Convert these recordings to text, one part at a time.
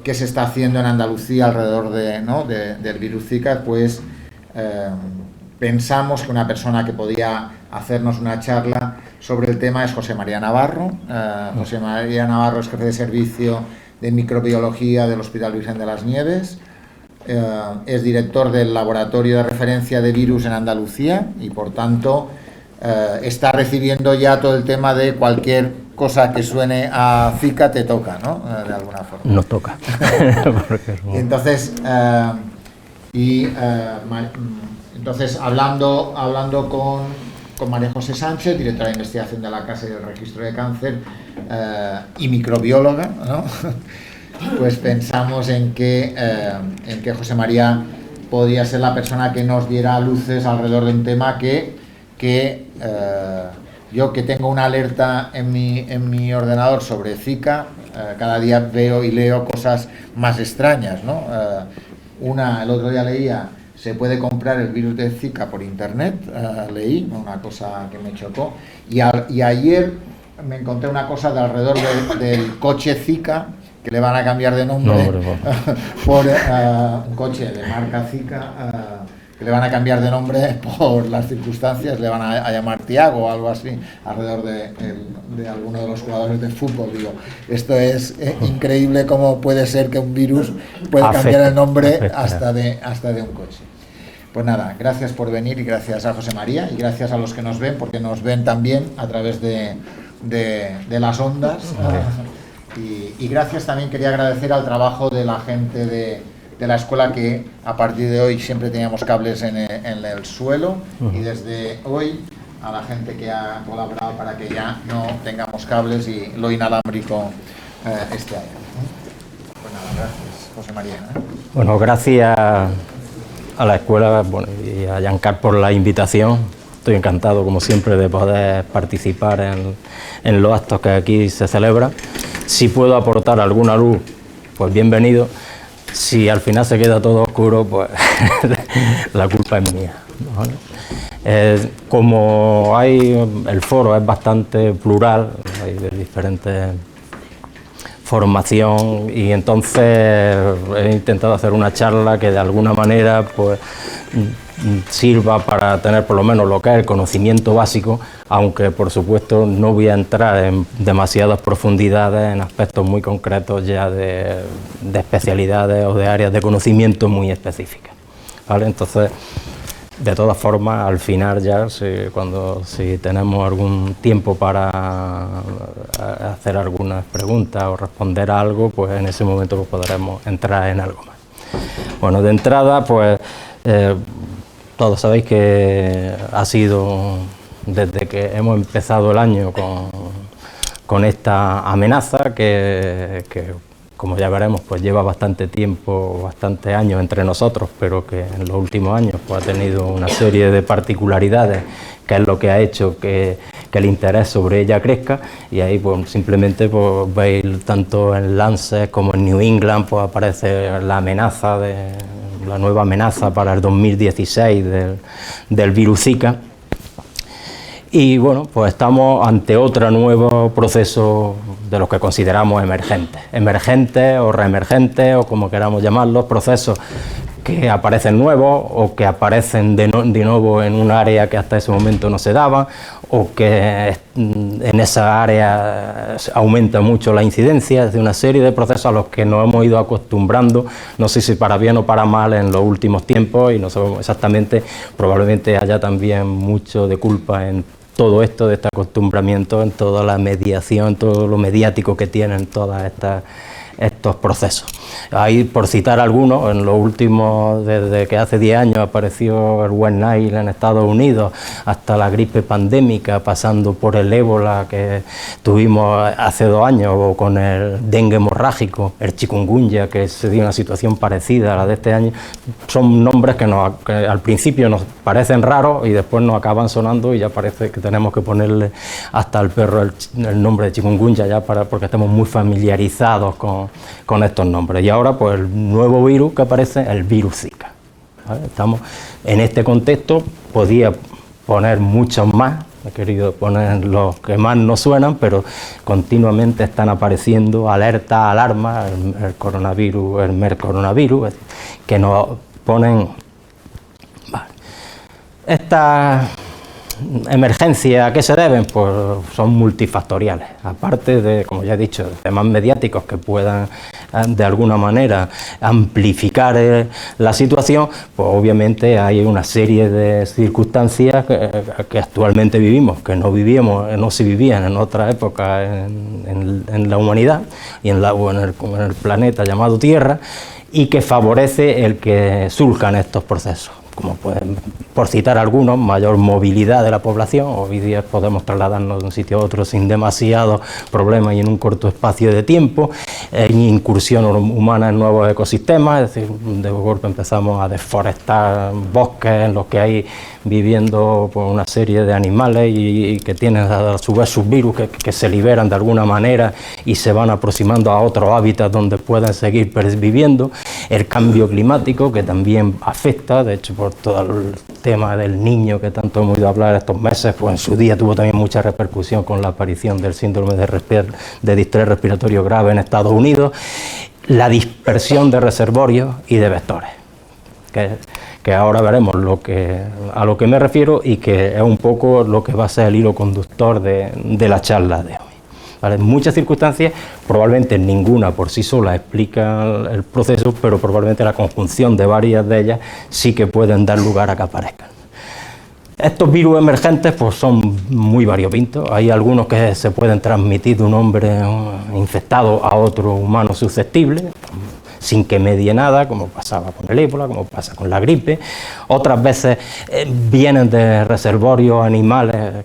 qué se está haciendo en Andalucía alrededor del virus Zika, pues pensamos que una persona que podía hacernos una charla sobre el tema es José María Navarro. José María Navarro es jefe de servicio de microbiología del Hospital Virgen de las Nieves, es director del laboratorio de referencia de virus en Andalucía y por tanto está recibiendo ya todo el tema de cualquier cosa que suene a Zika te toca, ¿no? De alguna forma. Nos toca. Entonces, entonces hablando con María José Sánchez, directora de investigación de la Casa y del Registro de Cáncer y microbióloga, ¿no? Pues pensamos en que José María podía ser la persona que nos diera luces alrededor de un tema que yo, que tengo una alerta en mi ordenador sobre Zika, cada día veo y leo cosas más extrañas, ¿no? El otro día leía, se puede comprar el virus de Zika por internet, leí una cosa que me chocó, y ayer me encontré una cosa de alrededor del coche Zika, que le van a cambiar de nombre por un coche de marca Zika, que le van a cambiar de nombre por las circunstancias, le van a llamar Tiago o algo así, alrededor de alguno de los jugadores de fútbol. Digo, esto es increíble cómo puede ser que un virus puede cambiar el nombre hasta de un coche. Pues nada, gracias por venir y gracias a José María y gracias a los que nos ven, porque nos ven también a través de las ondas. Y gracias también, quería agradecer al trabajo de la gente de la escuela, que a partir de hoy siempre teníamos cables en el suelo, y desde hoy a la gente que ha colaborado para que ya no tengamos cables y lo inalámbrico este año. Pues nada, gracias, José María. Bueno, gracias a la escuela, bueno, y a Giancarlo por la invitación. Estoy encantado, como siempre, de poder participar en los actos que aquí se celebran. Si puedo aportar alguna luz, pues bienvenido. Si al final se queda todo oscuro, pues la culpa es mía, ¿vale? Como el foro es bastante plural, hay de diferentes formación, y entonces he intentado hacer una charla que de alguna manera pues sirva para tener por lo menos lo que es el conocimiento básico, aunque por supuesto no voy a entrar en demasiadas profundidades en aspectos muy concretos ya de especialidades o de áreas de conocimiento muy específicas, ¿vale? Entonces, de todas formas, al final ya, si tenemos algún tiempo para hacer algunas preguntas o responder a algo, pues en ese momento pues podremos entrar en algo más. Bueno, de entrada, pues todos sabéis que ha sido desde que hemos empezado el año con esta amenaza que como ya veremos, pues lleva bastante tiempo, bastantes años entre nosotros, pero que en los últimos años pues, ha tenido una serie de particularidades, que es lo que ha hecho que el interés sobre ella crezca, y ahí pues simplemente pues, veis tanto en Lancet como en New England pues aparece la nueva amenaza para el 2016 del virus Zika. Y bueno, pues estamos ante otro nuevo proceso de los que consideramos emergentes o reemergentes, o como queramos llamarlos, procesos que aparecen nuevos o que aparecen de nuevo en un área que hasta ese momento no se daba, o que en esa área aumenta mucho la incidencia. Es de una serie de procesos a los que nos hemos ido acostumbrando, no sé si para bien o para mal en los últimos tiempos, y no sabemos exactamente, probablemente haya también mucho de culpa en todo esto, de este acostumbramiento, en toda la mediación, todo lo mediático que tienen todas estos procesos. Ahí, por citar algunos, en los últimos, desde que hace 10 años apareció el West Nile en Estados Unidos, hasta la gripe pandémica, pasando por el ébola que tuvimos hace 2 años, o con el dengue hemorrágico, el chikungunya, que se dio una situación parecida a la de este año. Son nombres que al principio nos parecen raros y después nos acaban sonando, y ya parece que tenemos que ponerle hasta al perro el nombre de chikungunya, ya porque estamos muy familiarizados con estos nombres. Y ahora, pues, el nuevo virus que aparece, el virus Zika, ¿vale? Estamos en este contexto, podía poner muchos más, he querido poner los que más nos suenan, pero continuamente están apareciendo alertas, alarmas, el coronavirus, el MERS coronavirus, que nos ponen... Vale. Estas emergencias, ¿a qué se deben? Pues son multifactoriales, aparte de, como ya he dicho, temas mediáticos que puedan de alguna manera amplificar la situación, pues obviamente hay una serie de circunstancias que actualmente vivimos, que no se vivían en otra época en la humanidad y en el planeta llamado Tierra, y que favorece el que surjan estos procesos. Como pueden, por citar algunos, mayor movilidad de la población. Hoy día podemos trasladarnos de un sitio a otro sin demasiados problemas y en un corto espacio de tiempo, incursión humana en nuevos ecosistemas, es decir, de golpe empezamos a deforestar bosques en los que hay viviendo pues, una serie de animales y que tienen a su vez sus virus que se liberan de alguna manera y se van aproximando a otros hábitats donde pueden seguir viviendo. El cambio climático, que también afecta, de hecho por todo el tema del niño que tanto hemos oído hablar estos meses, pues en su día tuvo también mucha repercusión con la aparición del síndrome de distrés respiratorio grave en Estados Unidos, la dispersión de reservorios y de vectores, que ahora veremos a lo que me refiero y que es un poco lo que va a ser el hilo conductor de la charla de hoy. ¿Vale? Muchas circunstancias, probablemente ninguna por sí sola explica el proceso, pero probablemente la conjunción de varias de ellas sí que pueden dar lugar a que aparezcan. Estos virus emergentes pues son muy variopintos. Hay algunos que se pueden transmitir de un hombre infectado a otro humano susceptible, sin que medie nada, como pasaba con el ébola, como pasa con la gripe. Otras veces vienen de reservorios animales,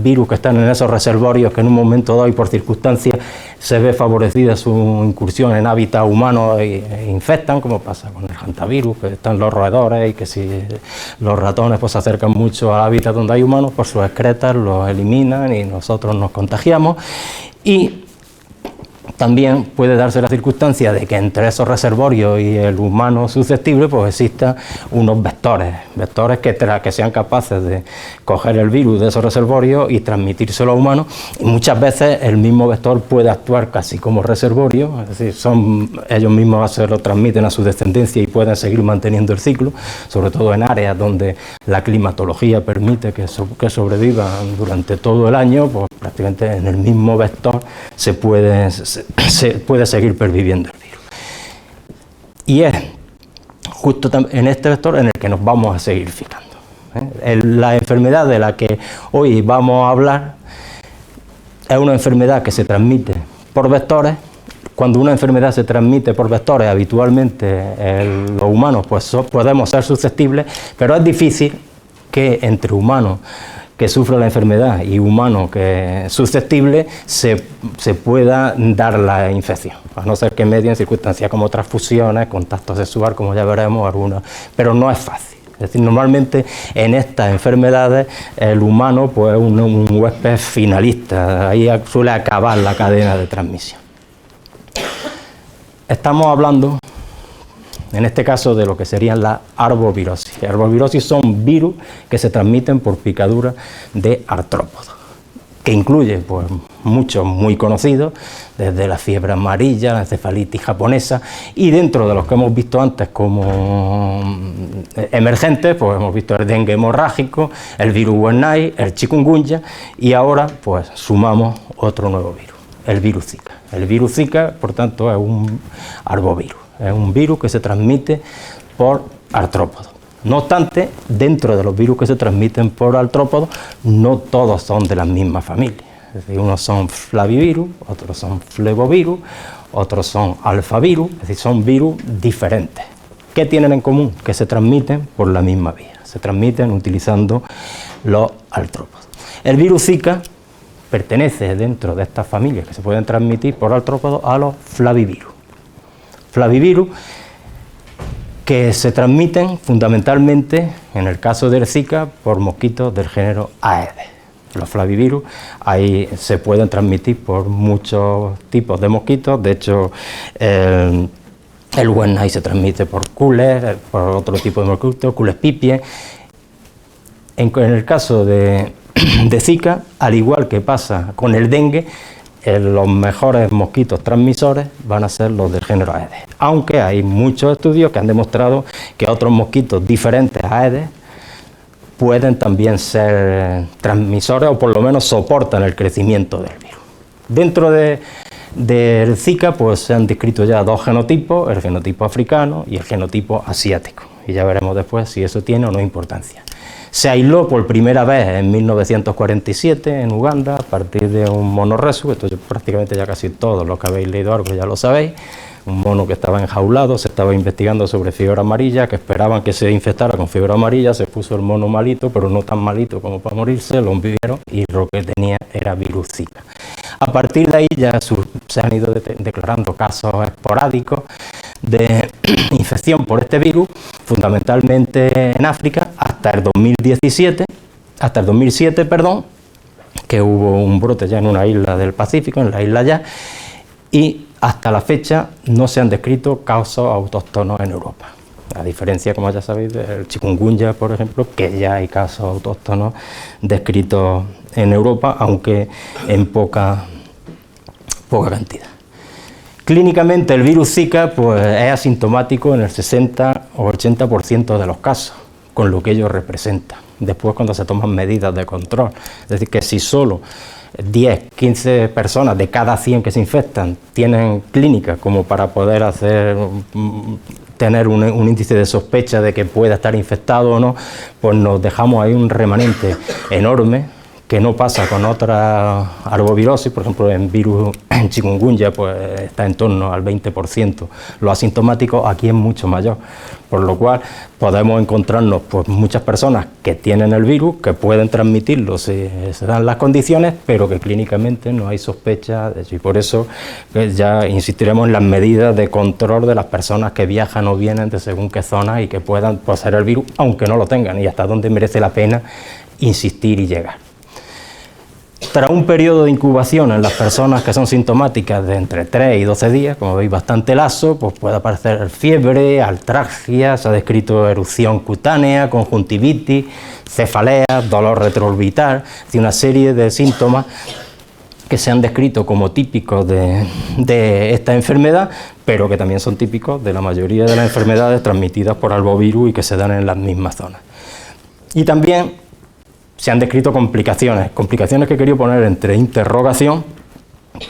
virus que están en esos reservorios, que en un momento dado y por circunstancias se ve favorecida su incursión en hábitats humanos e infectan, como pasa con el hantavirus, que están los roedores y que si los ratones pues, se acercan mucho al hábitat donde hay humanos, por sus excretas los eliminan y nosotros nos contagiamos. Y también puede darse la circunstancia de que entre esos reservorios y el humano susceptible pues existan unos vectores que sean capaces de coger el virus de esos reservorios y transmitírselo a humanos, y muchas veces el mismo vector puede actuar casi como reservorio, es decir, ellos mismos se lo transmiten a su descendencia y pueden seguir manteniendo el ciclo, sobre todo en áreas donde la climatología permite que sobrevivan durante todo el año, pues prácticamente en el mismo vector se puede seguir perviviendo el virus. Y es justo en este vector en el que nos vamos a seguir fijando. La enfermedad de la que hoy vamos a hablar es una enfermedad que se transmite por vectores. Cuando una enfermedad se transmite por vectores, habitualmente los humanos pues, podemos ser susceptibles, pero es difícil que entre humanos que sufre la enfermedad y humano que es susceptible se pueda dar la infección, a no ser que medien circunstancias como transfusiones, contacto sexual, como ya veremos algunas, pero no es fácil. Es decir, normalmente en estas enfermedades el humano pues, es un huésped finalista, ahí suele acabar la cadena de transmisión. Estamos hablando en este caso de lo que serían las arbovirosis. Arbovirosis son virus que se transmiten por picaduras de artrópodos, que incluye pues, muchos muy conocidos, desde la fiebre amarilla, la encefalitis japonesa, y dentro de los que hemos visto antes como emergentes, pues hemos visto el dengue hemorrágico, el virus Wernai, el chikungunya, y ahora pues sumamos otro nuevo virus, el virus Zika. El virus Zika, por tanto, es un arbovirus. Es un virus que se transmite por artrópodos. No obstante, dentro de los virus que se transmiten por artrópodos, no todos son de la misma familia. Es decir, unos son flavivirus, otros son flevovirus, otros son alfavirus, es decir, son virus diferentes. ¿Qué tienen en común? Que se transmiten por la misma vía. Se transmiten utilizando los artrópodos. El virus Zika pertenece dentro de estas familias que se pueden transmitir por artrópodos a los flavivirus. Flavivirus que se transmiten fundamentalmente, en el caso del Zika, por mosquitos del género Aedes. Los flavivirus ahí se pueden transmitir por muchos tipos de mosquitos, de hecho el Wernai se transmite por por otro tipo de mosquitos, Cules pipiens. En el caso de de Zika, al igual que pasa con el dengue, los mejores mosquitos transmisores van a ser los del género Aedes, aunque hay muchos estudios que han demostrado que otros mosquitos diferentes a Aedes pueden también ser transmisores o por lo menos soportan el crecimiento del virus. Dentro del Zika pues se han descrito ya dos genotipos, el genotipo africano y el genotipo asiático, y ya veremos después si eso tiene o no importancia. Se aisló por primera vez en 1947 en Uganda a partir de un mono resu, esto prácticamente ya casi todos los que habéis leído algo ya lo sabéis, un mono que estaba enjaulado, se estaba investigando sobre fiebre amarilla, que esperaban que se infectara con fiebre amarilla, se puso el mono malito, pero no tan malito como para morirse, lo vieron y lo que tenía era virus Zika. A partir de ahí ya se han ido declarando casos esporádicos de infección por este virus, fundamentalmente en África, hasta el 2007, que hubo un brote ya en una isla del Pacífico, en la isla Ya, y hasta la fecha no se han descrito casos autóctonos en Europa. A diferencia, como ya sabéis, del chikungunya, por ejemplo, que ya hay casos autóctonos descritos en Europa, aunque en poca cantidad. Clínicamente el virus Zika pues, es asintomático en el 60 o 80% de los casos, con lo que ello representa. Después cuando se toman medidas de control, es decir, que si solo 10, 15 personas de cada 100 que se infectan tienen clínica como para poder tener un índice de sospecha de que pueda estar infectado o no, pues nos dejamos ahí un remanente enorme que no pasa con otras arbovirosis, por ejemplo en chikungunya pues está en torno al 20%, lo asintomático aquí es mucho mayor, por lo cual podemos encontrarnos pues muchas personas que tienen el virus, que pueden transmitirlo si se dan las condiciones, pero que clínicamente no hay sospecha de eso, y por eso ya insistiremos en las medidas de control de las personas que viajan o vienen de según qué zonas y que puedan poseer el virus, aunque no lo tengan, y hasta dónde merece la pena insistir y llegar. Tras un periodo de incubación en las personas que son sintomáticas de entre 3 y 12 días, como veis bastante lazo, pues puede aparecer fiebre, artralgia, se ha descrito erupción cutánea, conjuntivitis, cefalea, dolor retroorbital, una serie de síntomas que se han descrito como típicos de esta enfermedad, pero que también son típicos de la mayoría de las enfermedades transmitidas por arbovirus y que se dan en las mismas zonas. Y también se han descrito complicaciones que he querido poner entre interrogación,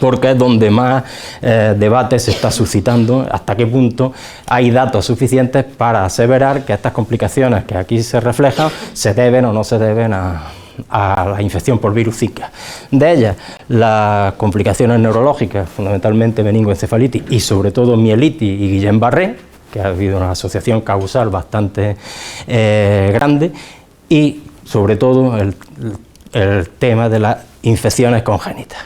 porque es donde más debate se está suscitando, hasta qué punto hay datos suficientes para aseverar que estas complicaciones que aquí se reflejan se deben o no se deben a la infección por virus Zika. De ellas, las complicaciones neurológicas, fundamentalmente meningoencefalitis y sobre todo mielitis y Guillain-Barré, que ha habido una asociación causal bastante grande, y sobre todo el tema de las infecciones congénitas,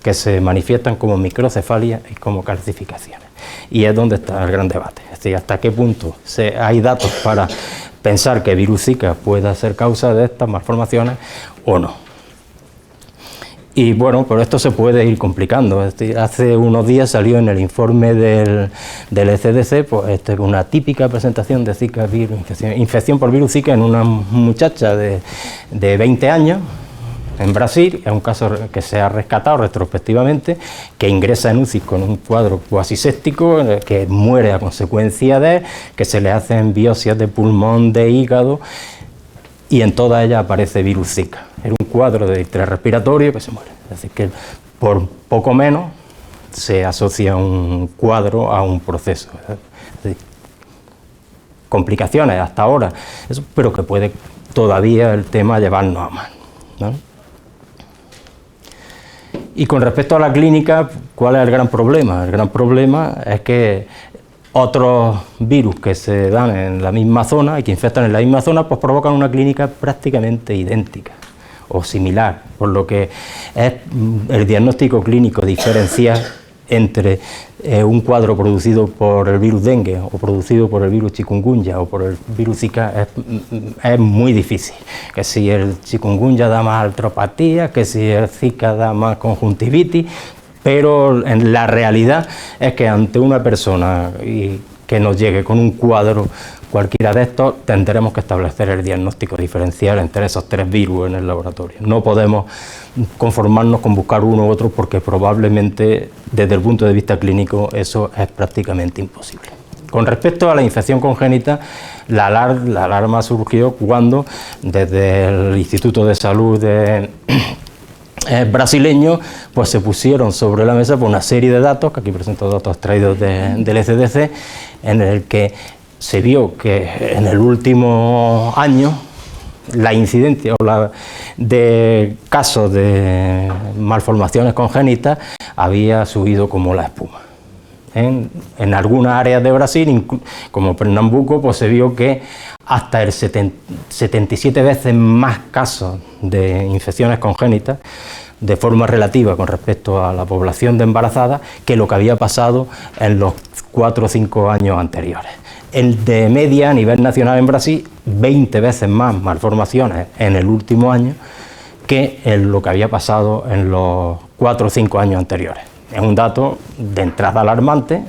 que se manifiestan como microcefalia y como calcificaciones. Y es donde está el gran debate, es decir, hasta qué punto hay datos para pensar que virus Zika pueda ser causa de estas malformaciones o no. Y bueno, pero esto se puede ir complicando. Es decir, hace unos días salió en el informe del ECDC pues, una típica presentación de Zika virus, infección por virus Zika en una muchacha de 20 años en Brasil. Es un caso que se ha rescatado retrospectivamente, que ingresa en UCI con un cuadro cuasi séptico, que muere a consecuencia de que se le hacen biopsias de pulmón, de hígado, y en todas ellas aparece virus Zika. Era un cuadro de distrés respiratorio que se muere. Es decir, que por poco menos se asocia un cuadro a un proceso. Es decir, complicaciones hasta ahora, eso, pero que puede todavía el tema llevarnos a más, ¿no? Y con respecto a la clínica, ¿cuál es el gran problema? El gran problema es que otros virus que se dan en la misma zona y que infectan en la misma zona, pues provocan una clínica prácticamente idéntica o similar, por lo que es el diagnóstico clínico diferencial entre un cuadro producido por el virus dengue o producido por el virus chikungunya o por el virus Zika es muy difícil. Que si el chikungunya da más artropatía, que si el Zika da más conjuntivitis, pero en la realidad es que ante una persona que nos llegue con un cuadro cualquiera de estos, tendremos que establecer el diagnóstico diferencial entre esos 3 virus en el laboratorio. No podemos conformarnos con buscar uno u otro porque probablemente desde el punto de vista clínico eso es prácticamente imposible. Con respecto a la infección congénita, la alarma surgió cuando desde el Instituto de Salud brasileño pues se pusieron sobre la mesa por una serie de datos, que aquí presento datos traídos del ECDC, en el que se vio que en el último año la incidencia de casos de malformaciones congénitas había subido como la espuma. En algunas áreas de Brasil, como Pernambuco, pues se vio que hasta el 77 veces más casos de infecciones congénitas de forma relativa con respecto a la población de embarazadas que lo que había pasado en los 4 o 5 años anteriores. El de media a nivel nacional en Brasil, 20 veces más malformaciones en el último año que en lo que había pasado en los 4 o 5 años anteriores. Es un dato de entrada alarmante.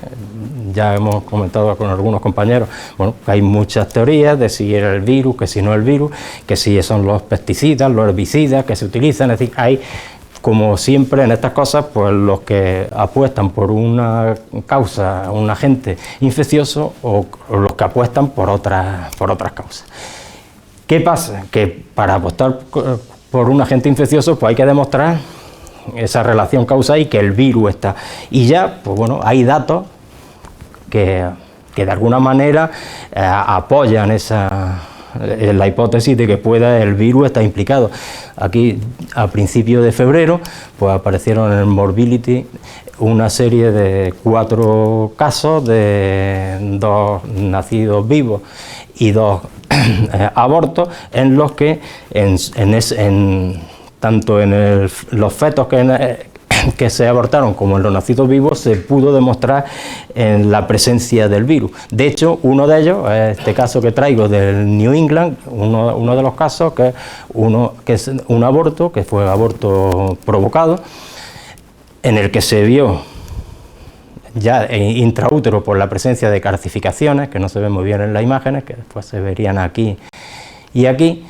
Ya hemos comentado con algunos compañeros, bueno, que hay muchas teorías de si era el virus, que si no el virus, que si son los pesticidas, los herbicidas que se utilizan. Es decir, hay, como siempre en estas cosas, pues los que apuestan por una causa, un agente infeccioso, o los que apuestan por otras causas. ¿Qué pasa? Que para apostar por un agente infeccioso, pues hay que demostrar esa relación causa y que el virus está. Y ya, pues bueno, hay datos que de alguna manera apoyan la hipótesis de que el virus estar implicado. Aquí, a principios de febrero, pues aparecieron en el Morbidity una serie de 4 casos de 2 nacidos vivos y 2 abortos, en los que tanto en los fetos que se abortaron como en los nacidos vivos se pudo demostrar en la presencia del virus. De hecho, uno de ellos, este caso que traigo del New England, uno de los casos que es un aborto, que fue aborto provocado, en el que se vio ya intraútero por la presencia de calcificaciones, que no se ven muy bien en las imágenes, que después se verían aquí y aquí,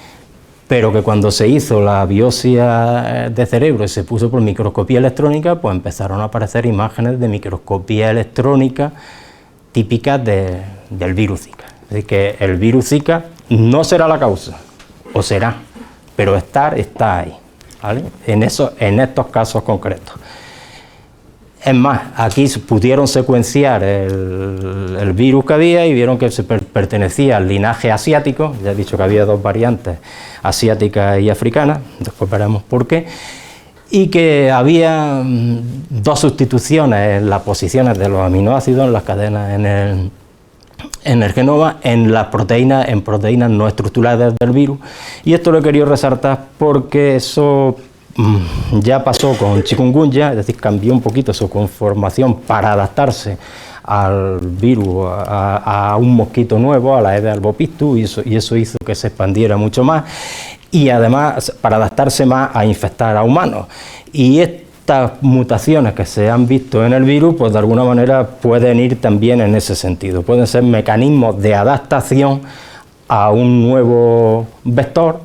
pero que cuando se hizo la biopsia de cerebro y se puso por microscopía electrónica, pues empezaron a aparecer imágenes de microscopía electrónica típicas del virus Zika. Es decir, que el virus Zika no será la causa, o será, pero está ahí, ¿vale? En estos casos concretos. Es más, aquí pudieron secuenciar el virus que había y vieron que se pertenecía al linaje asiático. Ya he dicho que había 2 variantes, asiáticas y africanas, después veremos por qué, y que había 2 sustituciones en las posiciones de los aminoácidos en las cadenas en el genoma, en proteínas no estructuradas del virus, y esto lo he querido resaltar porque eso ya pasó con chikungunya, es decir, cambió un poquito su conformación para adaptarse al virus, a un mosquito nuevo, a la Aedes albopictus, y eso hizo que se expandiera mucho más, y además para adaptarse más a infectar a humanos. Y estas mutaciones que se han visto en el virus, pues de alguna manera pueden ir también en ese sentido, pueden ser mecanismos de adaptación a un nuevo vector,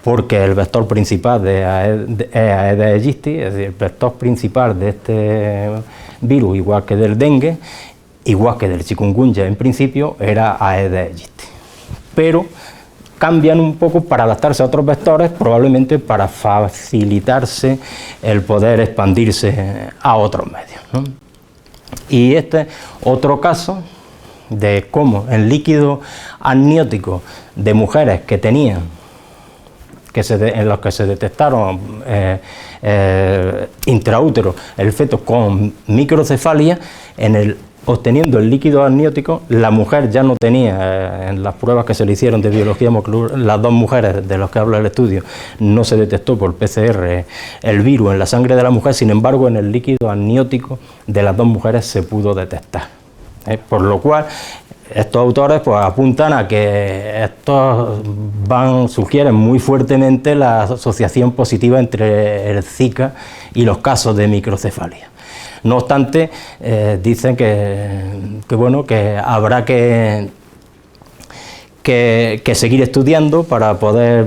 porque el vector principal es Aedes aegypti, es decir, el vector principal de este virus, igual que del dengue, igual que del chikungunya en principio, era Aedes aegypti. Pero cambian un poco para adaptarse a otros vectores, probablemente para facilitarse el poder expandirse a otros medios, ¿no? Y este otro caso de cómo el líquido amniótico de mujeres que tenían en los que se detectaron intraútero el feto con microcefalia, obteniendo el líquido amniótico, la mujer ya no tenía, en las pruebas que se le hicieron de biología molecular, las 2 mujeres de las que habla el estudio, no se detectó por PCR el virus en la sangre de la mujer, sin embargo en el líquido amniótico de las 2 mujeres se pudo detectar. Por lo cual estos autores pues apuntan a que estos sugieren muy fuertemente la asociación positiva entre el Zika y los casos de microcefalia. No obstante, dicen que habrá que que seguir estudiando para poder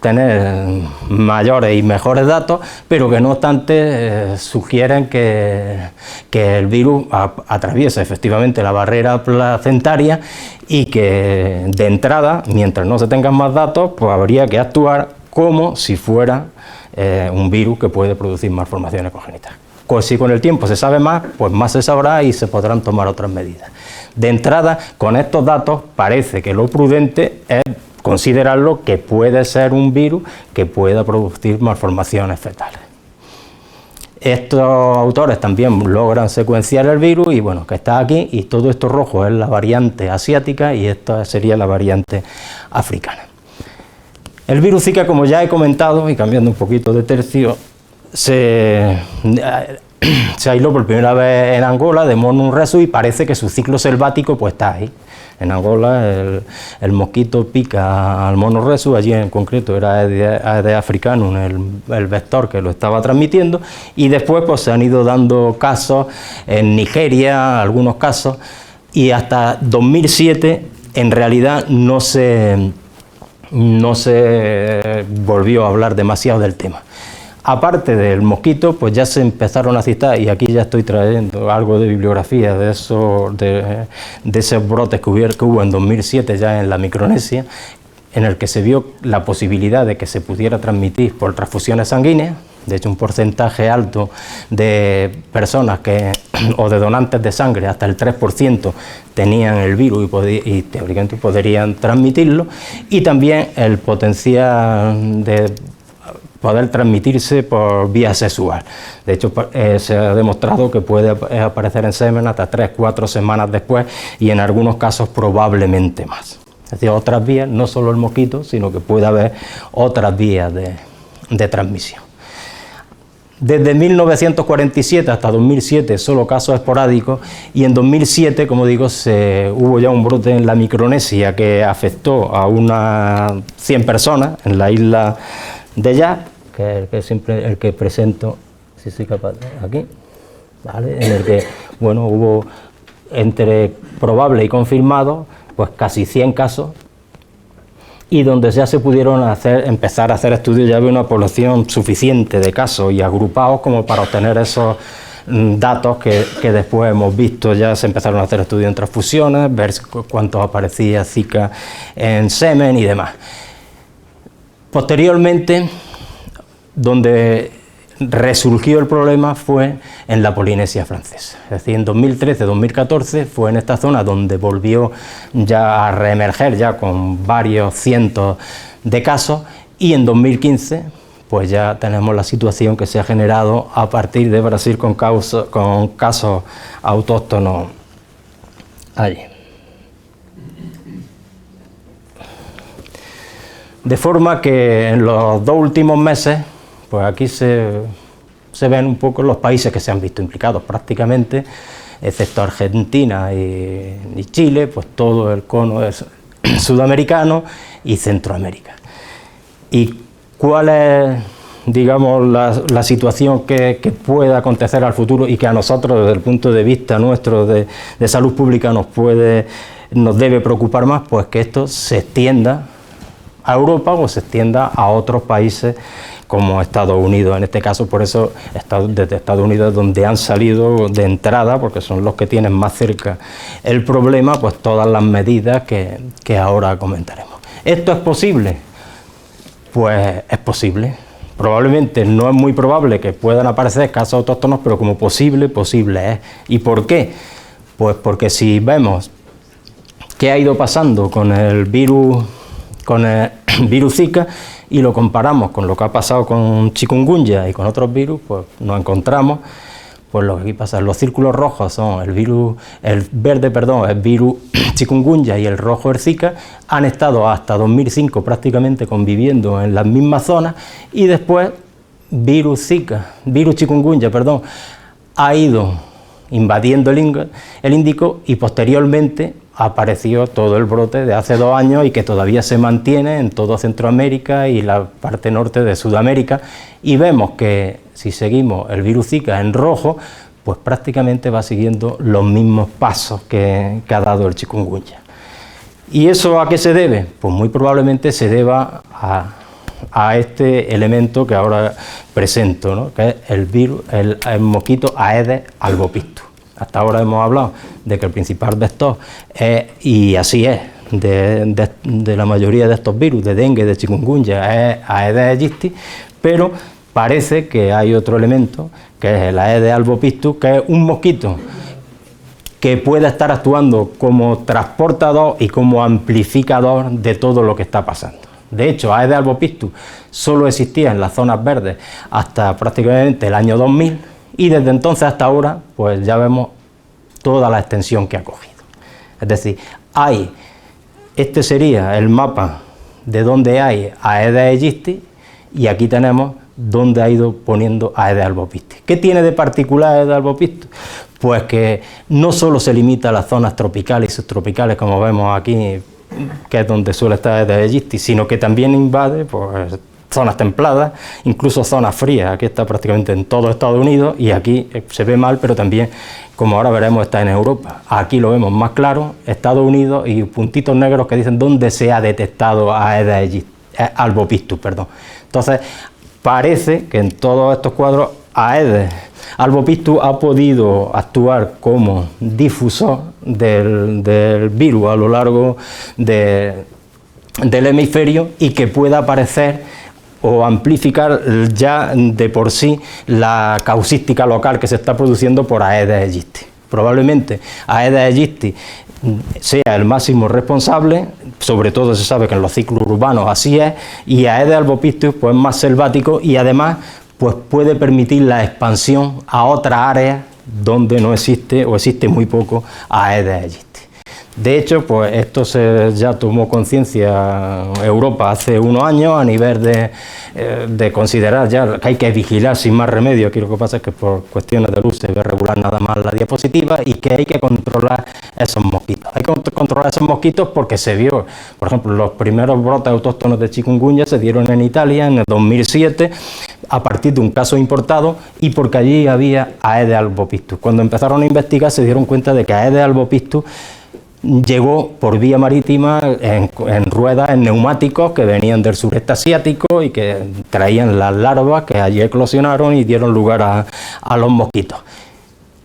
tener mayores y mejores datos, pero que no obstante sugieren que el virus atraviesa efectivamente la barrera placentaria y que de entrada, mientras no se tengan más datos, pues habría que actuar como si fuera un virus que puede producir malformaciones congénitas. Si con el tiempo se sabe más, pues más se sabrá y se podrán tomar otras medidas. De entrada, con estos datos, parece que lo prudente es considerarlo que puede ser un virus que pueda producir malformaciones fetales. Estos autores también logran secuenciar el virus y bueno, que está aquí, y todo esto rojo es la variante asiática y esta sería la variante africana. El virus Zika, como ya he comentado, y cambiando un poquito de tercio, se aisló por primera vez en Angola de Mono rhesus y parece que su ciclo selvático pues está ahí. En Angola el mosquito pica al Mono rhesus, allí en concreto era Aedes africanus el vector que lo estaba transmitiendo, y después pues se han ido dando casos en Nigeria, algunos casos, y hasta 2007 en realidad no se volvió a hablar demasiado del tema. Aparte del mosquito, pues ya se empezaron a citar, y aquí ya estoy trayendo algo de bibliografía de esos brotes que hubo en 2007 ya en la Micronesia, en el que se vio la posibilidad de que se pudiera transmitir por transfusiones sanguíneas. De hecho, un porcentaje alto de personas o de donantes de sangre, hasta el 3%, tenían el virus y teóricamente podrían transmitirlo, y también el potencial de poder transmitirse por vía sexual. De hecho, se ha demostrado que puede aparecer en semen hasta 3-4 semanas después y en algunos casos probablemente más. Es decir, otras vías, no solo el mosquito, sino que puede haber otras vías de transmisión. Desde 1947 hasta 2007 solo casos esporádicos, y en 2007, como digo, hubo ya un brote en la Micronesia que afectó a unas 100 personas en la isla de Yap, que es siempre el que presento, si soy capaz de aquí, ¿vale? En el que bueno, hubo entre probable y confirmado pues casi 100 casos, y donde ya se pudieron empezar a hacer estudios, ya había una población suficiente de casos y agrupados como para obtener esos datos que después hemos visto. Ya se empezaron a hacer estudios en transfusiones, ver cuántos aparecía Zika en semen y demás. Posteriormente, donde resurgió el problema fue en la Polinesia francesa. Es decir, en 2013-2014 fue en esta zona donde volvió ya a reemerger, ya con varios cientos de casos, y en 2015 pues ya tenemos la situación que se ha generado a partir de Brasil con casos autóctonos allí. De forma que en los 2 últimos meses, pues aquí se ven un poco los países que se han visto implicados prácticamente, excepto Argentina y Chile, pues todo el cono es sudamericano y Centroamérica. ¿Y cuál es, digamos, la situación que pueda acontecer al futuro y que a nosotros, desde el punto de vista nuestro de salud pública, nos debe preocupar más? Pues que esto se extienda a Europa o se extienda a otros países como Estados Unidos. En este caso, por eso, desde Estados Unidos es donde han salido de entrada, porque son los que tienen más cerca el problema, pues todas las medidas que ahora comentaremos. ¿Esto es posible? Pues es posible. Probablemente no es muy probable que puedan aparecer casos autóctonos, pero como posible es. ¿Y por qué? Pues porque si vemos qué ha ido pasando con el virus Zika y lo comparamos con lo que ha pasado con chikungunya y con otros virus, pues nos encontramos pues lo que aquí pasa. Los círculos rojos son el verde es virus chikungunya, y el rojo el Zika. Han estado hasta 2005 prácticamente conviviendo en las mismas zonas, y después virus chikungunya, ha ido invadiendo el Índico, y posteriormente apareció todo el brote de hace 2 años y que todavía se mantiene en todo Centroamérica y la parte norte de Sudamérica, y vemos que si seguimos el virus Zika en rojo, pues prácticamente va siguiendo los mismos pasos que ha dado el chikungunya. ¿Y eso a qué se debe? Pues muy probablemente se deba a este elemento que ahora presento, ¿no? Que es el virus, el mosquito Aedes albopictus. Hasta ahora hemos hablado de que el principal vector es, y así es, de la mayoría de estos virus, de dengue, de chikungunya, es Aedes aegypti, pero parece que hay otro elemento, que es el Aedes albopictus, que es un mosquito que puede estar actuando como transportador y como amplificador de todo lo que está pasando. De hecho, Aedes albopictus solo existía en las zonas verdes hasta prácticamente el año 2000 y desde entonces hasta ahora pues ya vemos toda la extensión que ha cogido. Es decir, este sería el mapa de donde hay Aedes aegypti y aquí tenemos donde ha ido poniendo Aedes albopictus. ¿Qué tiene de particular Aedes albopictus? Pues que no solo se limita a las zonas tropicales y subtropicales, como vemos aquí, que es donde suele estar Aedes aegypti, sino que también invade pues, zonas templadas, incluso zonas frías. Aquí está prácticamente en todo Estados Unidos y aquí se ve mal, pero también, como ahora veremos, está en Europa. Aquí lo vemos más claro, Estados Unidos y puntitos negros que dicen dónde se ha detectado Aedes albopictus, perdón. Entonces, parece que en todos estos cuadros Aedes albopictus ha podido actuar como difusor del virus a lo largo del hemisferio y que pueda aparecer o amplificar ya de por sí la causística local que se está produciendo por Aedes aegypti. Probablemente Aedes aegypti sea el máximo responsable, sobre todo se sabe que en los ciclos urbanos así es, y Aedes albopictus pues más selvático y además pues puede permitir la expansión a otras áreas donde no existe o existe muy poco Aedes aegypti. De hecho, pues esto ya tomó conciencia Europa hace unos años a nivel de considerar ya que hay que vigilar sin más remedio. Aquí lo que pasa es que por cuestiones de luz se ve regular nada más la diapositiva y que hay que controlar esos mosquitos. Hay que controlar esos mosquitos porque se vio, por ejemplo, los primeros brotes autóctonos de chikungunya se dieron en Italia en el 2007 a partir de un caso importado y porque allí había Aedes albopictus. Cuando empezaron a investigar se dieron cuenta de que Aedes albopictus llegó por vía marítima en ruedas, en neumáticos que venían del sureste asiático y que traían las larvas que allí eclosionaron y dieron lugar a los mosquitos.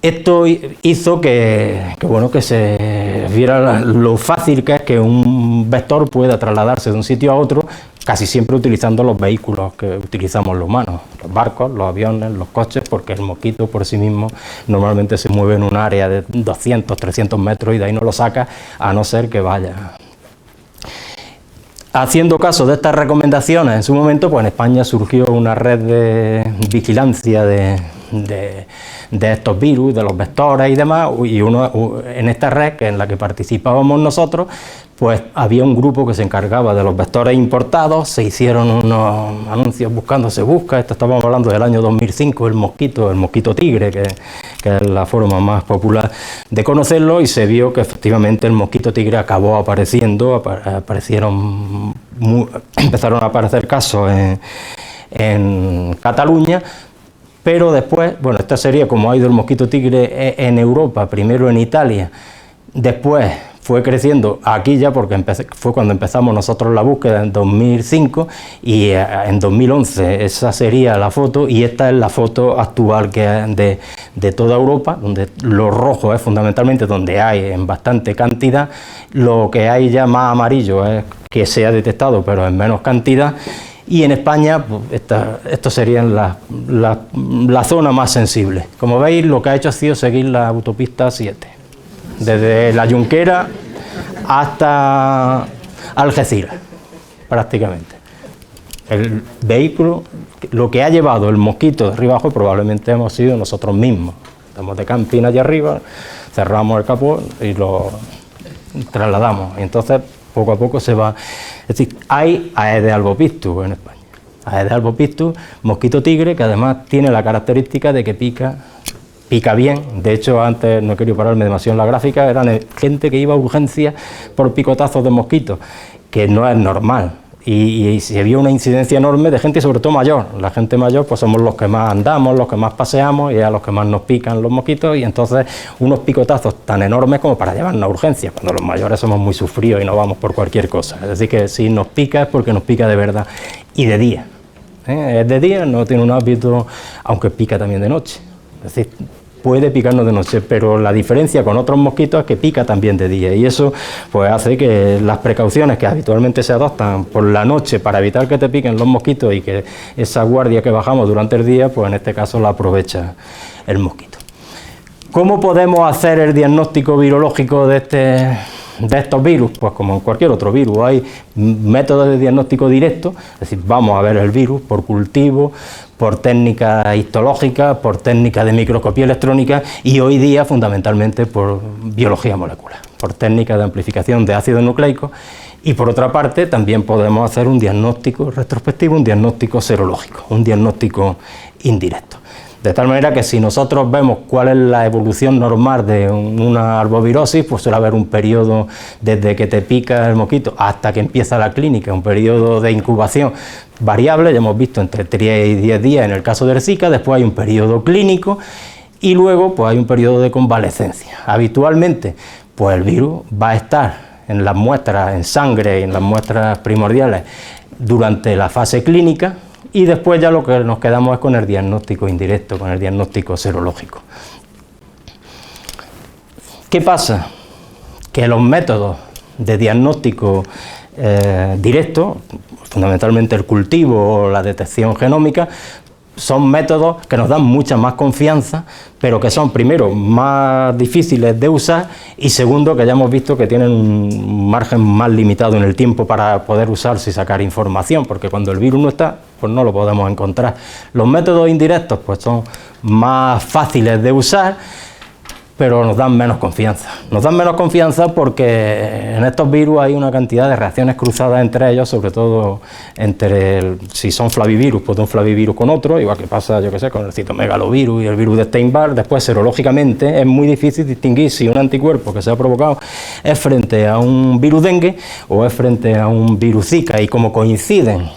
Esto hizo que se viera lo fácil que es que un vector pueda trasladarse de un sitio a otro, casi siempre utilizando los vehículos que utilizamos los humanos, los barcos, los aviones, los coches, porque el mosquito por sí mismo normalmente se mueve en un área de 200, 300 metros y de ahí no lo saca, a no ser que vaya. Haciendo caso de estas recomendaciones, en su momento, pues en España surgió una red de vigilancia de estos virus, de los vectores y demás, y en esta red, que en la que participábamos nosotros, pues había un grupo que se encargaba de los vectores importados, se hicieron unos anuncios buscando, se busca, esto estábamos hablando del año 2005, el mosquito tigre, que es la forma más popular de conocerlo, y se vio que efectivamente el mosquito tigre acabó apareciendo, empezaron a aparecer casos en Cataluña, pero después, bueno, esta sería como ha ido el mosquito tigre en Europa, primero en Italia, después fue creciendo aquí ya porque fue cuando empezamos nosotros la búsqueda en 2005 y en 2011 esa sería la foto y esta es la foto actual que es de toda Europa, donde lo rojo es fundamentalmente donde hay en bastante cantidad, lo que hay ya más amarillo es que se ha detectado pero en menos cantidad. Y en España, pues, esto serían la zona más sensible. Como veis, lo que ha hecho ha sido seguir la autopista 7, desde la Junquera hasta Algeciras, prácticamente. El vehículo, lo que ha llevado el mosquito de arriba abajo, probablemente hemos sido nosotros mismos. Estamos de camping allá arriba, cerramos el capó y lo trasladamos. Y entonces, poco a poco se va. Es decir, hay Aedes albopictus en España. Aedes albopictus, mosquito tigre, que además tiene la característica de que pica bien. De hecho, antes no he querido pararme demasiado en la gráfica, eran gente que iba a urgencias por picotazos de mosquitos, que no es normal. y se vio una incidencia enorme de gente, sobre todo mayor. La gente mayor pues somos los que más andamos, los que más paseamos y a los que más nos pican los mosquitos, y entonces unos picotazos tan enormes como para llevarnos a urgencias, cuando los mayores somos muy sufridos y no vamos por cualquier cosa. Es decir, que si nos pica es porque nos pica de verdad, y de día. Es de día, no tiene un hábito, aunque pica también de noche. Es decir, puede picarnos de noche, pero la diferencia con otros mosquitos es que pica también de día, y eso pues hace que las precauciones que habitualmente se adoptan por la noche para evitar que te piquen los mosquitos y que esa guardia que bajamos durante el día, pues en este caso la aprovecha el mosquito. ¿Cómo podemos hacer el diagnóstico virológico de estos virus? Pues como en cualquier otro virus, hay métodos de diagnóstico directo, es decir, vamos a ver el virus por cultivo, por técnica histológica, por técnica de microscopía electrónica y hoy día fundamentalmente por biología molecular, por técnica de amplificación de ácido nucleico, y por otra parte también podemos hacer un diagnóstico retrospectivo, un diagnóstico serológico, un diagnóstico indirecto. De tal manera que si nosotros vemos cuál es la evolución normal de una arbovirosis, pues suele haber un periodo desde que te pica el mosquito hasta que empieza la clínica, un periodo de incubación variable, ya hemos visto entre 3 y 10 días en el caso del Zika, después hay un periodo clínico y luego pues hay un periodo de convalescencia. Habitualmente pues el virus va a estar en las muestras, en sangre y en las muestras primordiales durante la fase clínica, y después ya lo que nos quedamos es con el diagnóstico indirecto, con el diagnóstico serológico. ¿Qué pasa? Que los métodos de diagnóstico directo, fundamentalmente el cultivo o la detección genómica, son métodos que nos dan mucha más confianza, pero que son, primero, más difíciles de usar y segundo, que ya hemos visto que tienen un margen más limitado en el tiempo para poder usarse y sacar información, porque cuando el virus no está, pues no lo podemos encontrar. Los métodos indirectos pues son más fáciles de usar, pero nos dan menos confianza. Nos dan menos confianza porque en estos virus hay una cantidad de reacciones cruzadas entre ellos, sobre todo entre si son flavivirus, pues de un flavivirus con otro, igual que pasa, yo que sé, con el citomegalovirus y el virus de Epstein-Barr. Después, serológicamente, es muy difícil distinguir si un anticuerpo que se ha provocado es frente a un virus dengue o es frente a un virus Zika, y como coinciden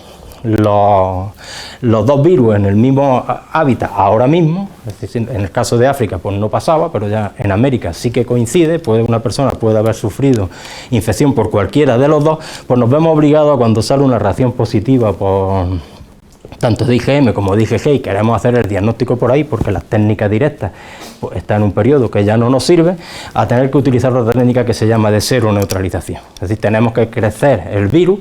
los dos virus en el mismo hábitat ahora mismo, es decir, en el caso de África pues no pasaba, pero ya en América sí que coincide, una persona puede haber sufrido infección por cualquiera de los dos, pues nos vemos obligados a, cuando sale una reacción positiva por tanto de IgM como de IgG y queremos hacer el diagnóstico por ahí porque las técnicas directas pues están en un periodo que ya no nos sirve, a tener que utilizar otra técnica que se llama de seroneutralización. Es decir, tenemos que crecer el virus,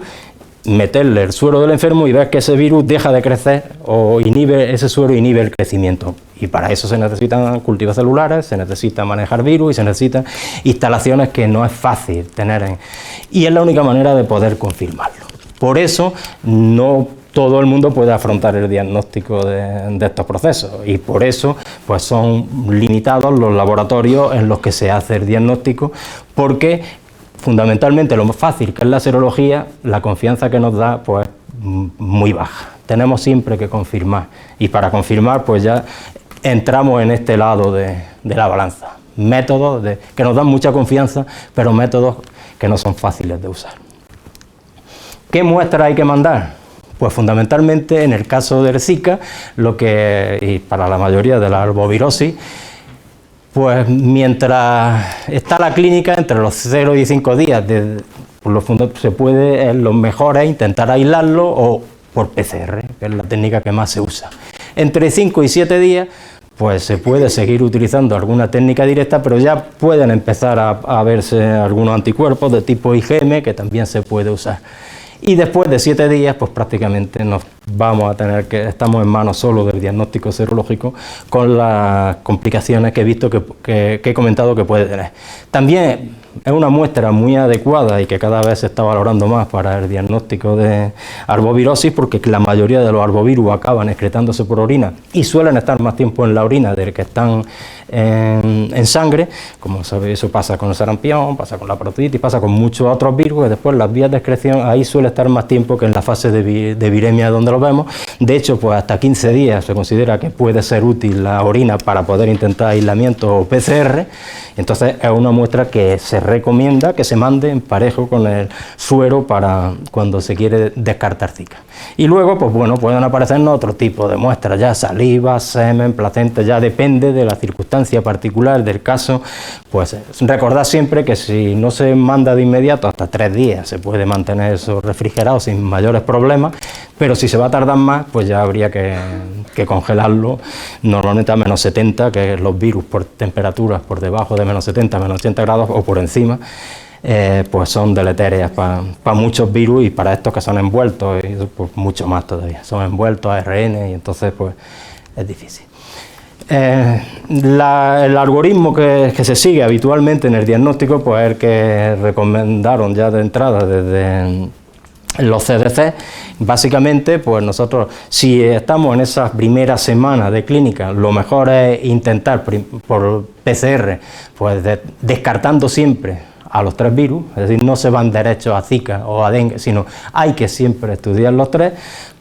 meterle el suero del enfermo y ver que ese virus deja de crecer o inhibe, ese suero inhibe el crecimiento. Y para eso se necesitan cultivos celulares, se necesita manejar virus y se necesitan instalaciones que no es fácil tener y es la única manera de poder confirmarlo. Por eso no todo el mundo puede afrontar el diagnóstico de estos procesos y por eso pues son limitados los laboratorios en los que se hace el diagnóstico, porque fundamentalmente lo más fácil, que es la serología, la confianza que nos da pues muy baja. Tenemos siempre que confirmar y para confirmar pues ya entramos en este lado de la balanza. Métodos que nos dan mucha confianza, pero métodos que no son fáciles de usar. ¿Qué muestra hay que mandar? Pues fundamentalmente en el caso del Zika, y para la mayoría de la arbovirosis, pues mientras está la clínica, entre los 0 y 5 días, se puede, lo mejor es intentar aislarlo o por PCR, que es la técnica que más se usa. Entre 5 y 7 días, pues se puede seguir utilizando alguna técnica directa, pero ya pueden empezar a verse algunos anticuerpos de tipo IgM que también se puede usar. Y después de 7 días, pues prácticamente estamos en manos solo del diagnóstico serológico con las complicaciones que he visto que he comentado que puede tener. También es una muestra muy adecuada y que cada vez se está valorando más para el diagnóstico de arbovirosis, porque la mayoría de los arbovirus acaban excretándose por orina y suelen estar más tiempo en la orina del que están en sangre, como sabéis, eso pasa con el sarampión, pasa con la parotiditis, pasa con muchos otros virus, que después las vías de excreción ahí suele estar más tiempo que en la fase de viremia donde lo vemos. De hecho, pues hasta 15 días se considera que puede ser útil la orina para poder intentar aislamiento o PCR. Entonces es una muestra que se recomienda que se mande en parejo con el suero para cuando se quiere descartar Zika. Y luego, pues bueno, pueden aparecernos otro tipo de muestras, ya saliva, semen, placenta, ya depende de la circunstancia particular del caso. Pues recordad siempre que si no se manda de inmediato, hasta 3 días se puede mantener eso refrigerado sin mayores problemas, pero si se va a tardar más, pues ya habría que congelarlo, normalmente a menos 70, que los virus por temperaturas por debajo de menos 70, menos 80 grados o por encima, pues son deletéreas para muchos virus, y para estos que son envueltos, y pues mucho más todavía, son envueltos a ARN, y entonces pues es difícil. El algoritmo que se sigue habitualmente en el diagnóstico, pues es el que recomendaron ya de entrada desde los CDC. Básicamente, pues nosotros, si estamos en esas primeras semanas de clínica, lo mejor es intentar por PCR, pues descartando siempre a los 3 virus, es decir, no se van derechos a Zika o a dengue, sino hay que siempre estudiar los 3,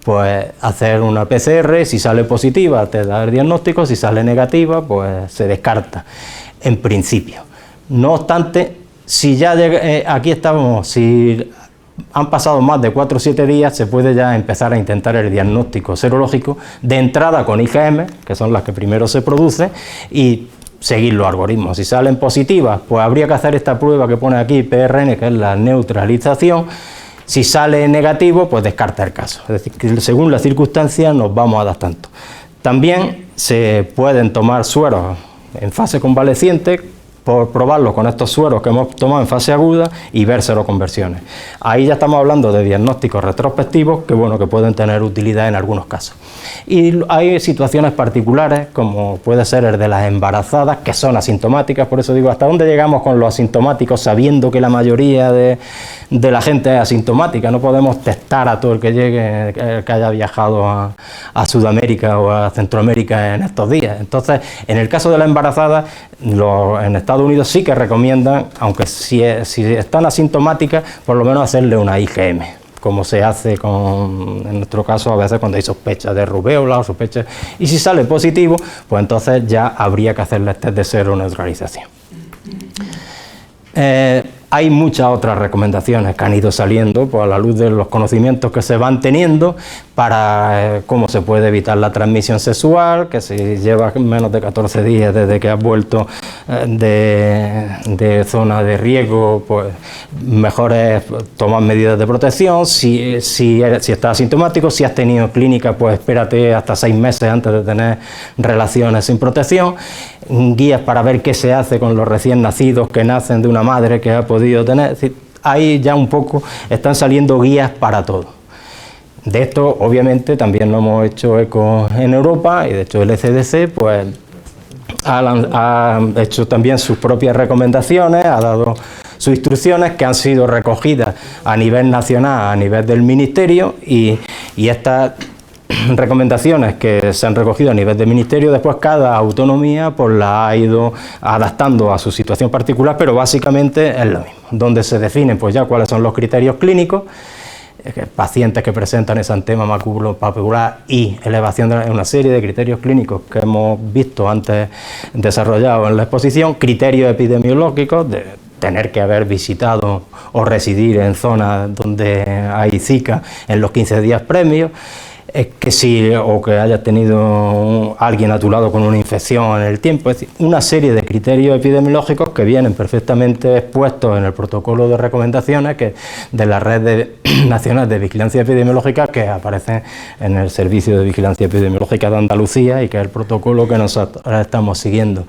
pues hacer una PCR, si sale positiva te da el diagnóstico, si sale negativa pues se descarta en principio. No obstante, si ya aquí estamos, si han pasado más de 4 o 7 días, se puede ya empezar a intentar el diagnóstico serológico de entrada con IgM, que son las que primero se producen, y seguir los algoritmos. Si salen positivas, pues habría que hacer esta prueba que pone aquí, PRN, que es la neutralización. Si sale negativo, pues descarta el caso. Es decir, que según las circunstancias nos vamos adaptando. También se pueden tomar sueros en fase convaleciente, por probarlo con estos sueros que hemos tomado en fase aguda y ver seroconversiones. Ahí ya estamos hablando de diagnósticos retrospectivos que, bueno, que pueden tener utilidad en algunos casos. Y hay situaciones particulares, como puede ser el de las embarazadas, que son asintomáticas. Por eso digo, ¿hasta dónde llegamos con los asintomáticos sabiendo que la mayoría de la gente es asintomática? No podemos testar a todo el que llegue, que haya viajado a Sudamérica o a Centroamérica en estos días. Entonces, en el caso de la embarazada, en Estados Unidos sí que recomiendan, aunque si están asintomáticas, por lo menos hacerle una IgM, como se hace en nuestro caso a veces cuando hay sospecha de rubéola o sospecha, y si sale positivo, pues entonces ya habría que hacerle test de seroneutralización. Hay muchas otras recomendaciones que han ido saliendo pues, a la luz de los conocimientos que se van teniendo para cómo se puede evitar la transmisión sexual, que si llevas menos de 14 días desde que has vuelto de zona de riesgo, pues mejor es tomar medidas de protección. Si estás asintomático, si has tenido clínica, pues espérate hasta 6 meses antes de tener relaciones sin protección. Guías para ver qué se hace con los recién nacidos que nacen de una madre que ha podido tener. Es decir, ahí ya un poco están saliendo guías para todo. De esto, obviamente, también lo hemos hecho eco en Europa, y de hecho el ECDC pues, ha hecho también sus propias recomendaciones, ha dado sus instrucciones que han sido recogidas a nivel nacional, a nivel del Ministerio, y estas recomendaciones que se han recogido a nivel del Ministerio, después cada autonomía pues la ha ido adaptando a su situación particular, pero básicamente es lo mismo, donde se definen pues ya cuáles son los criterios clínicos, pacientes que presentan exantema maculopapular y elevación de una serie de criterios clínicos que hemos visto antes desarrollados en la exposición, criterios epidemiológicos de tener que haber visitado o residir en zonas donde hay Zika en los 15 días previos, o que haya tenido alguien a tu lado con una infección en el tiempo, es decir, una serie de criterios epidemiológicos que vienen perfectamente expuestos en el protocolo de recomendaciones de la Red Nacional de Vigilancia Epidemiológica, que aparece en el Servicio de Vigilancia Epidemiológica de Andalucía, y que es el protocolo que nosotros estamos siguiendo.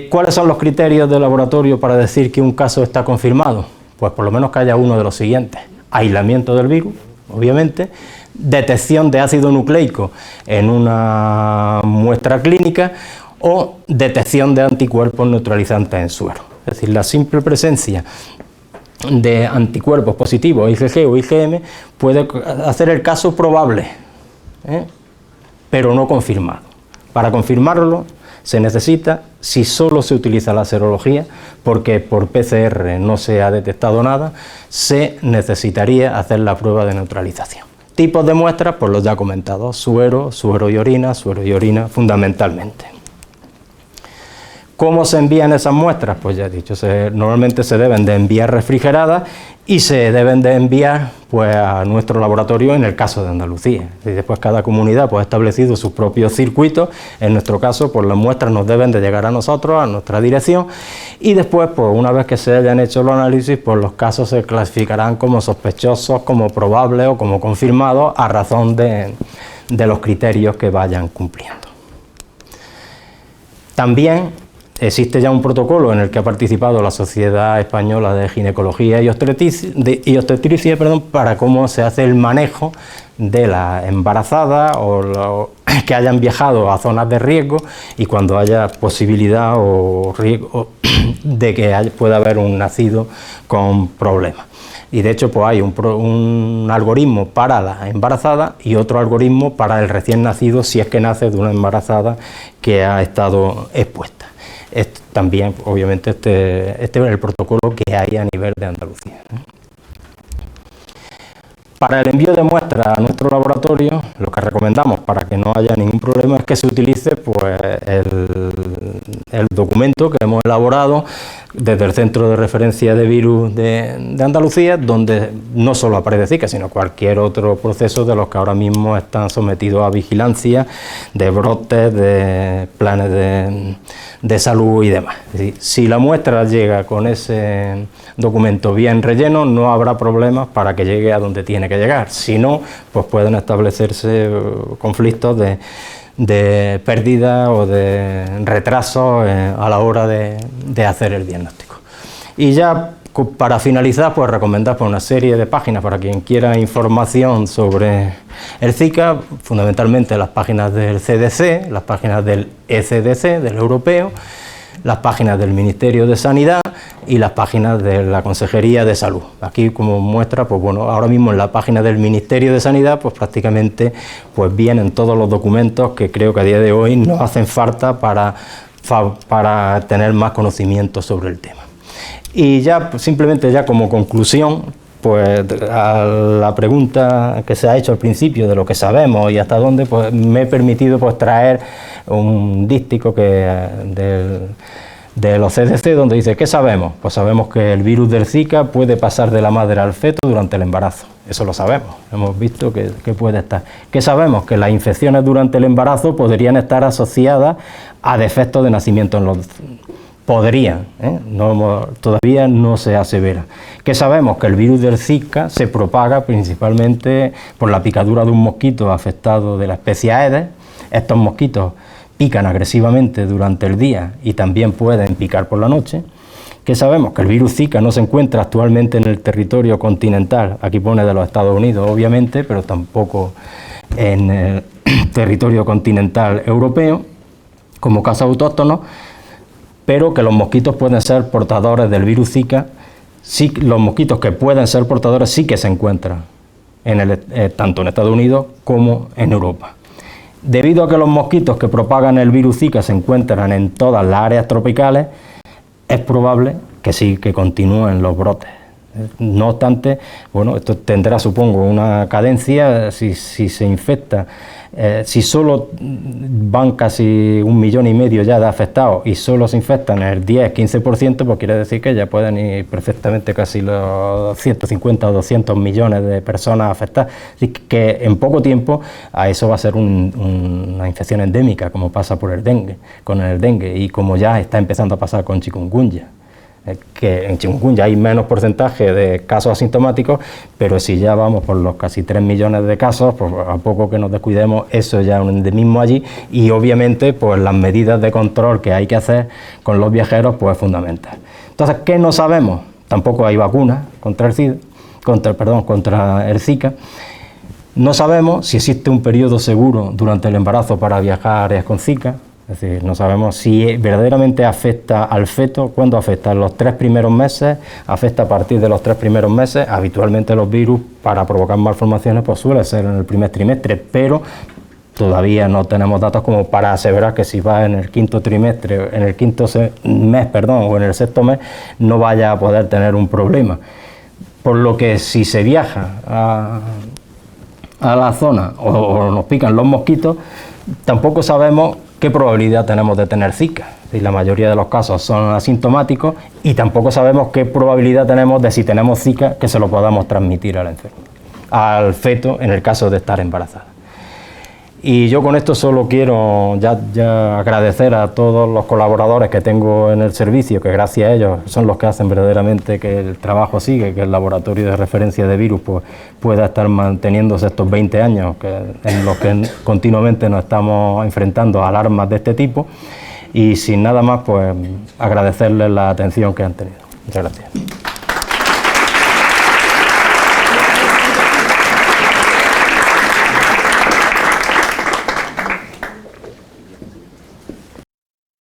¿Cuáles son los criterios de laboratorio para decir que un caso está confirmado? Pues por lo menos que haya uno de los siguientes: aislamiento del virus, obviamente, detección de ácido nucleico en una muestra clínica o detección de anticuerpos neutralizantes en suero. Es decir, la simple presencia de anticuerpos positivos, IgG o IgM, puede hacer el caso probable, pero no confirmado. Para confirmarlo se necesita, si solo se utiliza la serología, porque por PCR no se ha detectado nada, se necesitaría hacer la prueba de neutralización. Tipos de muestras, pues los ya comentados, suero y orina fundamentalmente. ¿Cómo se envían esas muestras? Pues ya he dicho, normalmente se deben de enviar refrigeradas y se deben de enviar pues, a nuestro laboratorio en el caso de Andalucía. Y después cada comunidad pues, ha establecido sus propios circuitos. En nuestro caso, pues las muestras nos deben de llegar a nosotros, a nuestra dirección, y después, pues una vez que se hayan hecho los análisis, pues los casos se clasificarán como sospechosos, como probables o como confirmados a razón de los criterios que vayan cumpliendo. También existe ya un protocolo en el que ha participado la Sociedad Española de Ginecología y Obstetricia, para cómo se hace el manejo de la embarazada o que hayan viajado a zonas de riesgo y cuando haya posibilidad o riesgo de que pueda haber un nacido con problemas. Y de hecho pues hay un algoritmo para la embarazada y otro algoritmo para el recién nacido si es que nace de una embarazada que ha estado expuesta. También, obviamente, este es el protocolo que hay a nivel de Andalucía. Para el envío de muestras a nuestro laboratorio, lo que recomendamos para que no haya ningún problema es que se utilice pues, el documento que hemos elaborado desde el Centro de Referencia de Virus de Andalucía, donde no solo aparece Zika, sino cualquier otro proceso de los que ahora mismo están sometidos a vigilancia, de brotes, de planes de salud y demás. Es decir, si la muestra llega con ese documento bien relleno, no habrá problemas para que llegue a donde tiene que llegar. Si no, pues pueden establecerse conflictos de pérdida o de retraso a la hora de hacer el diagnóstico. Y ya para finalizar, pues recomendar una serie de páginas para quien quiera información sobre el Zika, fundamentalmente las páginas del CDC, las páginas del ECDC, del europeo, las páginas del Ministerio de Sanidad y las páginas de la Consejería de Salud. Aquí como muestra, pues bueno, ahora mismo en la página del Ministerio de Sanidad, pues prácticamente pues vienen todos los documentos que creo que a día de hoy nos hacen falta para tener más conocimiento sobre el tema. Y ya, simplemente ya como conclusión, pues a la pregunta que se ha hecho al principio de lo que sabemos y hasta dónde, pues me he permitido pues traer un díptico de los CDC donde dice ¿qué sabemos? Pues sabemos que el virus del Zika puede pasar de la madre al feto durante el embarazo. Eso lo sabemos, hemos visto que puede estar. ¿Qué sabemos? Que las infecciones durante el embarazo podrían estar asociadas a defectos de nacimiento en los... Podrían, todavía no se asevera. ¿Qué sabemos? Que el virus del Zika se propaga principalmente por la picadura de un mosquito afectado de la especie Aedes. Estos mosquitos pican agresivamente durante el día y también pueden picar por la noche. ¿Qué sabemos? Que el virus Zika no se encuentra actualmente en el territorio continental, aquí pone de los Estados Unidos obviamente, pero tampoco en el territorio continental europeo como caso autóctono, pero que los mosquitos pueden ser portadores del virus Zika. Sí, los mosquitos que pueden ser portadores sí que se encuentran tanto en Estados Unidos como en Europa. Debido a que los mosquitos que propagan el virus Zika se encuentran en todas las áreas tropicales, es probable que sí que continúen los brotes. No obstante, bueno, esto tendrá, supongo, una cadencia. Si se infecta, si solo van casi 1,5 millones ya de afectados y solo se infectan el 10-15%, pues quiere decir que ya pueden ir perfectamente casi los 150 o 200 millones de personas afectadas. Así que en poco tiempo a eso va a ser una infección endémica, como pasa con el dengue y como ya está empezando a pasar con chikungunya. Que en chikungunya hay menos porcentaje de casos asintomáticos, pero si ya vamos por los casi 3 millones de casos, pues a poco que nos descuidemos, eso ya es un endemismo allí, y obviamente pues las medidas de control que hay que hacer con los viajeros pues es fundamental. Entonces, ¿qué no sabemos? Tampoco hay vacunas contra el Zika. No sabemos si existe un periodo seguro durante el embarazo para viajar a áreas con Zika. Es decir, no sabemos si verdaderamente afecta al feto, cuándo afecta, en los 3 primeros meses, afecta a partir de los 3 primeros meses. Habitualmente los virus para provocar malformaciones pues suele ser en el primer trimestre, pero todavía no tenemos datos como para aseverar que si va en el quinto trimestre, en el mes, o en el sexto mes, no vaya a poder tener un problema. Por lo que si se viaja a la zona o nos pican los mosquitos, tampoco sabemos qué probabilidad tenemos de tener Zika. Y la mayoría de los casos son asintomáticos y tampoco sabemos qué probabilidad tenemos de, si tenemos Zika, que se lo podamos transmitir al enfermo, al feto, en el caso de estar embarazada. Y yo con esto solo quiero ya agradecer a todos los colaboradores que tengo en el servicio, que gracias a ellos son los que hacen verdaderamente que el trabajo sigue, que el laboratorio de referencia de virus pues, pueda estar manteniéndose estos 20 años en los que continuamente nos estamos enfrentando a alarmas de este tipo. Y sin nada más, pues agradecerles la atención que han tenido. Muchas gracias.